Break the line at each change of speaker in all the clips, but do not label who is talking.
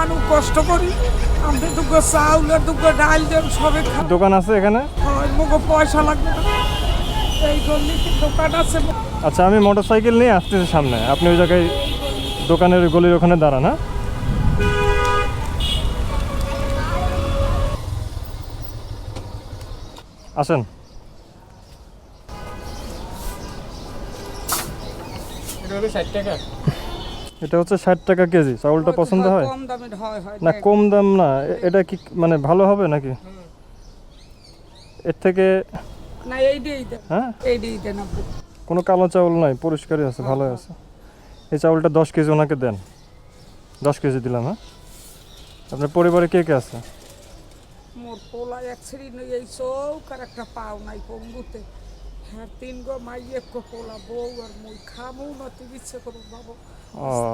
মানুষ কষ্ট করি আমি দুগো চাউল আর দুগো ডাল দেব সবে খাই
দোকান আছে এখানে?
হয় মুগো পয়সা লাগবে না এই গলিতে দোকান আছে
আচ্ছা আমি মোটরসাইকেল নিয়ে আসতেছি সামনে, আপনি ওই জায়গায় দোকানের গলির ওখানে দাঁড়ান। হ্যাঁ আসেন। এটা হচ্ছে 60 টাকা কেজি। চাউলটা পছন্দ হয়?
কম দামের হয়
না কম দাম না, এটা কি মানে ভালো হবে নাকি এর থেকে?
না এই দিই দেন,
হ্যাঁ
এই দিই দেন আপনি।
কোনো কালো চাউল নাই, পরিষ্কারই আছে, ভালোই আছে। এই চাউলটা 10 কেজি ওনাকে দেন। 10 কেজি দিলাম। হ্যাঁ আপনার পরিবারে কে কে আছে?
মোর পোলা এক শ্রী নই এই চৌক আর একটা পাও নাই পঙ্গুতে। হ্যাঁ 3 গো মাই এক পোলা বউ আর মুই খামু না তুই ইচ্ছে করো বাবা।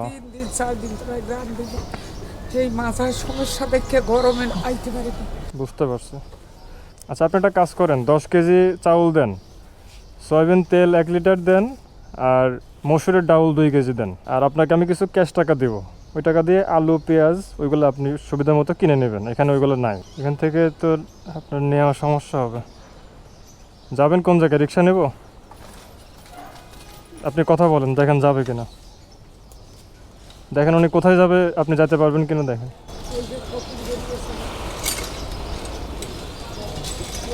3 দিন 4 দিন ধরে গ্রাম দিব এই মাথার সমস্যা দেখে গরমে আইতে পারি না।
বুঝতে পারছি। আচ্ছা আপনি একটা কাজ করেন, 10 কেজি চাউল দেন, সয়াবিন তেল 1 লিটার দেন, আর মসুরের ডাউল 2 কেজি দেন। আর আপনাকে আমি কিছু ক্যাশ টাকা দেব, ওই টাকা দিয়ে আলু পেঁয়াজ ওইগুলো আপনি সুবিধা মতো কিনে নেবেন। এখানে ওইগুলো নাই, এখান থেকে তো আপনার নেওয়া সমস্যা হবে। যাবেন কোন জায়গায়? রিক্সা নেব? আপনি কথা বলেন, দেখেন যাবে কিনা, দেখেন উনি কোথায় যাবে, আপনি যেতে পারবেন কিনা দেখেন।
এই যে কখন বেরিয়েছে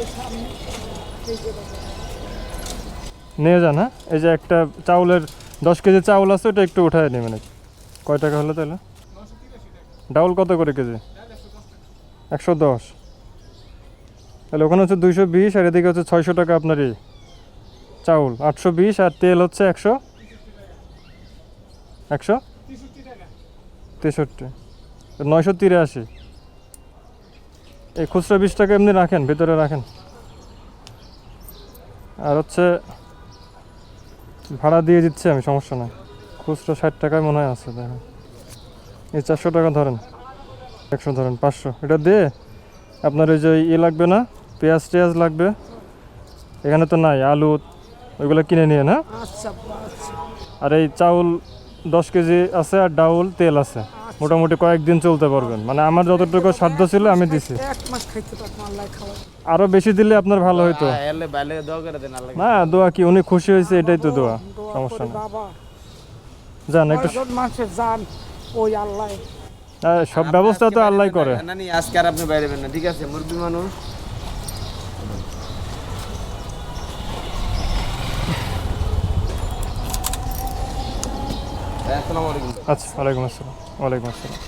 এই সামনে এই যে বাবা
নিয়ে যান। হ্যাঁ এই যে একটা চাউলের 10 কেজি চাউল আছে, ওটা একটু উঠায় নেবেন। কয় টাকা হলো তাহলে? ডাউল কত করে কেজি? 110। তাহলে ওখানে হচ্ছে 220, আর এদিকে হচ্ছে 600 টাকা আপনার এই চাউল, 820, আর তেল হচ্ছে 163, 983। এই খুচরা 20 টাকা এমনি রাখেন, ভেতরে রাখেন। আর হচ্ছে ভাড়া দিয়ে দিচ্ছি আমি, সমস্যা নাই। খুচরা 60 টাকায় মনে হয় আছে, দেখেন। এই 400 টাকা ধরেন, 100 ধরেন, 500 এটা দিয়ে আপনার ওই যে লাগবে না, পেঁয়াজ টেয়াজ লাগবে, এখানে তো নাই, আলু ওইগুলো কিনে নিয়ে না।
আচ্ছা আচ্ছা
আর এই চাউল 10 কেজি আছে, আর ডাউল তেল আছে, মোটামুটি কয়েকদিন চলতে পারবেন। মানে আমার যতটুকু সাধ্য ছিল আমি দিছি।
1 মাস খাইতে পারবো আল্লাহ খাওয়া।
আরো বেশি দিলে আপনার ভালো হইতো। না দোয়া কি, উনি খুশি হয়েছে এটাই তো দোয়া, সমস্যা নেই।
বাবা
যান একটু,
মানুষের জান ওই আল্লাহ,
সব ব্যবস্থা তো আল্লাহ করে।
না নি আজকে আর আপনি বাইরে না, ঠিক আছে? মুরগি মানুষ। আসসালামু আলাইকুম।
আচ্ছা ওয়ালাইকুম আসসালাম। ওয়ালাইকুম আসসালাম।